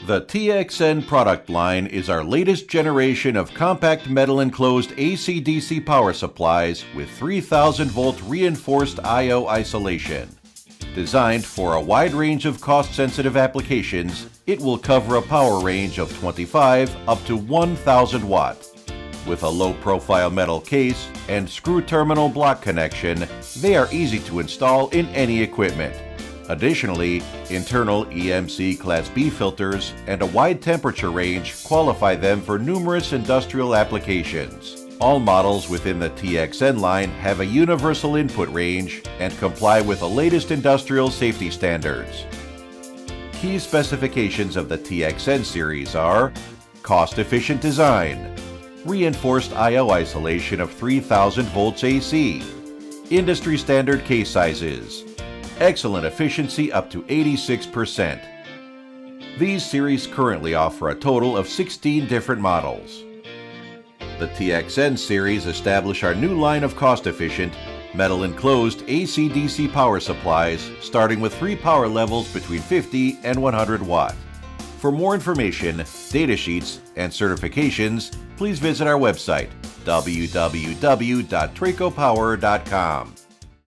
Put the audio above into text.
The TXN product line is our latest generation of compact metal enclosed acdc power supplies with 3000 volt reinforced I/O isolation. Designed for a wide range of cost-sensitive applications, it will cover a power range of 25 up to 1000 watt. With a low-profile metal case and screw terminal block connection, they are easy to install in any equipment. Additionally, internal EMC Class B filters and a wide temperature range qualify them for numerous industrial applications. All models within the TXN line have a universal input range and comply with the latest industrial safety standards. Key specifications of the TXN series are cost-efficient design, reinforced I/O isolation of 3000 volts AC, industry standard case sizes, excellent efficiency up to 86%. These series currently offer a total of 16 different models. The TXN series establish our new line of cost-efficient, metal-enclosed AC/DC power supplies starting with 3 power levels between 50 and 100 watt. For more information, datasheets, and certifications, please visit our website, www.tracopower.com.